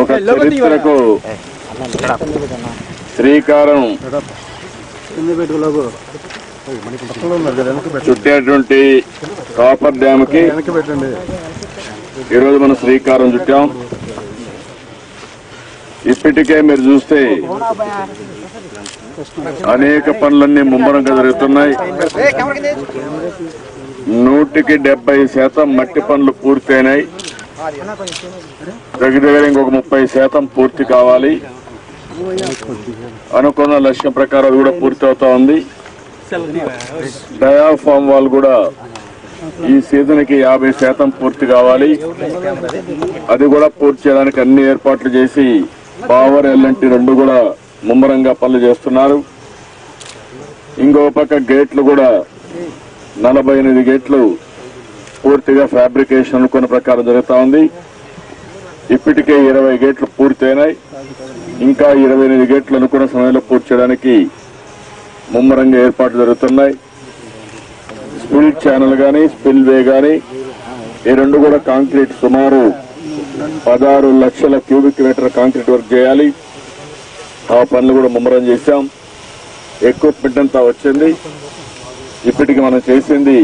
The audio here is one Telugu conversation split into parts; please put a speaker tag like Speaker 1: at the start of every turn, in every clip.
Speaker 1: ఒక చరిత్రకు శ్రీకారం చుట్టేటువంటి కాపర్ డ్యామ్ కి ఈరోజు మనం శ్రీకారం చుట్టాం. ఇప్పటికే మీరు చూస్తే అనేక పనులన్నీ ముమ్మరంగా జరుగుతున్నాయి. 170% మట్టి పనులు పూర్తయినాయి. దగ్గర ఇంకొక 30% పూర్తి కావాలి. అనుకున్న లక్ష్యం ప్రకారం అది కూడా పూర్తి అవుతా ఉంది. డయాఫామ్ వాల్ కూడా ఈ సీజన్ కి 50% పూర్తి కావాలి. అది కూడా పూర్తి చేయడానికి అన్ని ఏర్పాట్లు చేసి పవర్ ఎల్ఎన్టీ 2 కూడా ముమ్మరంగా పనులు చేస్తున్నారు. ఇంకో పక్క గేట్లు కూడా 48 గేట్లు పూర్తిగా ఫ్యాబ్రికేషన్ అనుకున్న ప్రకారం జరుగుతూ ఉంది. ఇప్పటికే 20 గేట్లు పూర్తయినాయి. ఇంకా 28 గేట్లు అనుకున్న సమయంలో పూర్తి చేయడానికి ముమ్మరంగా ఏర్పాట్లు జరుగుతున్నాయి. స్పిల్ ఛానల్ గానీ స్పిల్ వే గానీ ఈ 2 కూడా కాంక్రీట్ సుమారు 16 లక్షల క్యూబిక్ మీటర్ కాంక్రీట్ వర్క్ చేయాలి. ఆ పనులు కూడా ముమ్మరం చేశాం. ఎక్విప్మెంట్ అంతా వచ్చింది. ఇప్పటికి మనం చేసింది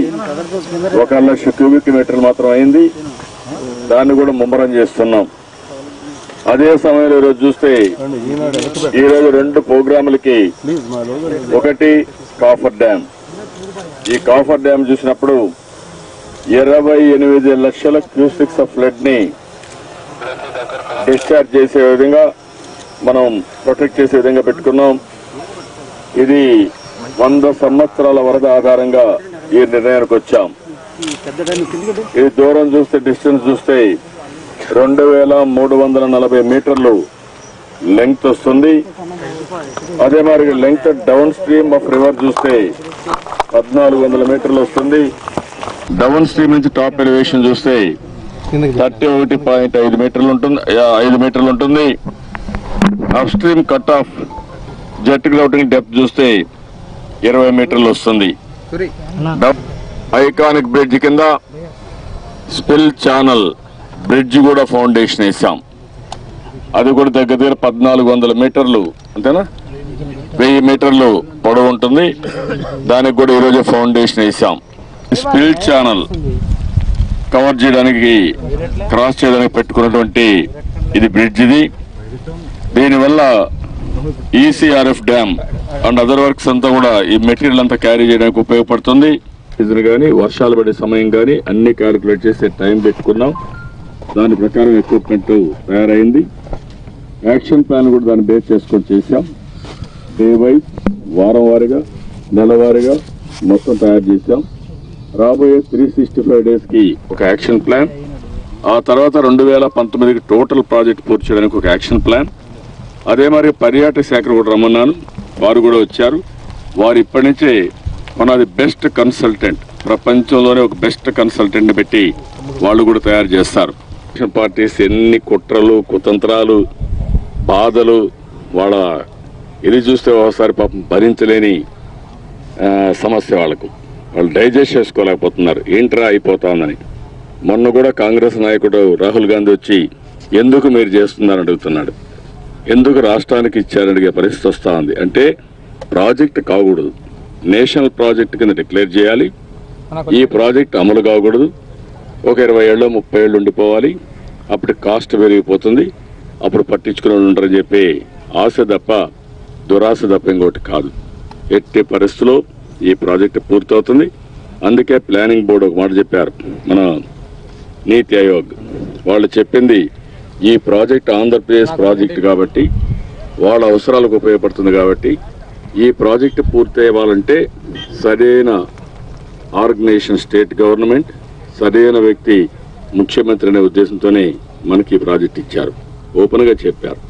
Speaker 1: 1 లక్ష క్యూబిక్ మీటర్లు మాత్రం అయింది. దాన్ని కూడా ముమ్మరం చేస్తున్నాం. అదే సమయంలో ఈరోజు చూస్తే ఈరోజు 2 ప్రోగ్రాములకి, ఒకటి కాఫర్ డ్యామ్. ఈ కాఫర్ డ్యామ్ చూసినప్పుడు 28 లక్షల క్యూసెక్స్ ఆఫ్ ఫ్లడ్ ని డిశ్చార్జ్ చేసే విధంగా మనం ప్రొటెక్ట్ చేసే విధంగా పెట్టుకున్నాం. ఇది 100 సంవత్సరాల వరద ఆధారంగా ఈ నిర్ణయానికి వచ్చాం. ఈ దూరం చూస్తే, డిస్టెన్స్ చూస్తే 2340 మీటర్లు లెంగ్త్ వస్తుంది. అదే మరి length down stream of river చూస్తే 1400 మీటర్లు వస్తుంది. డౌన్ స్ట్రీమ్ నుంచి టాప్ ఎలివేషన్ చూస్తే 31.5 మీటర్లు ఉంటుంది, 5 మీటర్లు ఉంటుంది. Up stream cut off jet grouting depth చూస్తే 20 మీటర్లు వస్తుంది. ఐకానిక్ బ్రిడ్జ్ కింద స్పిల్ ఛానల్ బ్రిడ్జ్ కూడా ఫౌండేషన్ వేసాం. అది కూడా దగ్గర 1400 మీటర్లు, అంతేనా, 1000 మీటర్లు పొడవు ఉంటుంది. దానికి కూడా ఈరోజు ఫౌండేషన్ వేసాం. స్పిల్ ఛానల్ కవర్ చేయడానికి, క్రాస్ చేయడానికి పెట్టుకున్నటువంటి ఇది బ్రిడ్జ్. ఇది దీనివల్ల ECRF dam and other works అంతా కూడా ఈ మెటీరియల్ అంతా క్యారీ చేయడానికి ఉపయోగపడుతుంది. సీజన్ కానీ వర్షాలు పడే సమయం కానీ అన్ని క్యాలిక్యులేట్ చేసే టైం పెట్టుకున్నాం. దాని ప్రకారం ఎక్విప్మెంట్ తయారైంది. యాక్షన్ ప్లాన్ కూడా దాన్ని బేస్ చేసుకొని చేశాం. డే వైజ్, వారం వారీగా, నెలవారీగా మొత్తం తయారు చేశాం. రాబోయే 365 డేస్ కి ఒక యాక్షన్ ప్లాన్, ఆ తర్వాత 2019కి టోటల్ ప్రాజెక్ట్ పూర్తి చేయడానికి ఒక యాక్షన్ ప్లాన్. అదే మరి పర్యాటక శాఖ కూడా రమ్మన్నాను, వారు కూడా వచ్చారు. వారు ఇప్పటి నుంచే మన బెస్ట్ కన్సల్టెంట్, ప్రపంచంలోనే ఒక బెస్ట్ కన్సల్టెంట్ ని పెట్టి వాళ్ళు కూడా తయారు చేస్తారు. పార్టీస్ ఎన్ని కుట్రలు, కుతంత్రాలు, బాధలు, వాళ్ళ ఇది చూస్తే ఒకసారి పాపం భరించలేని సమస్య వాళ్ళకు. వాళ్ళు డైజెస్ట్ చేసుకోలేకపోతున్నారు, ఏంట్రా అయిపోతా ఉందని. మొన్న కూడా కాంగ్రెస్ నాయకుడు రాహుల్ గాంధీ వచ్చి ఎందుకు మీరు చేస్తున్నారని అడుగుతున్నాడు. ఎందుకు రాష్ట్రానికి ఇచ్చారని అడిగే పరిస్థితి వస్తూ ఉంది. అంటే ప్రాజెక్ట్ కాకూడదు, నేషనల్ ప్రాజెక్ట్ కింద డిక్లేర్ చేయాలి. ఈ ప్రాజెక్ట్ అమలు కాకూడదు. ఒక 20 ఏళ్ళు 30 ఏళ్ళు ఉండిపోవాలి. అప్పుడు కాస్ట్ పెరిగిపోతుంది. అప్పుడు పట్టించుకుని ఉంటారని చెప్పి ఆశ తప్ప, దురాశ తప్ప ఇంకోటి కాదు. ఎట్టి పరిస్థితుల్లో ఈ ప్రాజెక్టు పూర్తవుతుంది. అందుకే ప్లానింగ్ బోర్డు ఒక మాట చెప్పారు, మన నీతి ఆయోగ్ వాళ్ళు చెప్పింది, ఈ ప్రాజెక్ట్ ఆంధ్రప్రదేశ్ ప్రాజెక్టు కాబట్టి, వాళ్ళ అవసరాలకు ఉపయోగపడుతుంది కాబట్టి, ఈ ప్రాజెక్టు పూర్తి అవ్వాలంటే సరైన ఆర్గనైజేషన్, స్టేట్ గవర్నమెంట్, సరైన వ్యక్తి ముఖ్యమంత్రి అనే ఉద్దేశంతోనే మనకి ఈ ప్రాజెక్ట్ ఇచ్చారు. ఓపెన్ గా చెప్పారు.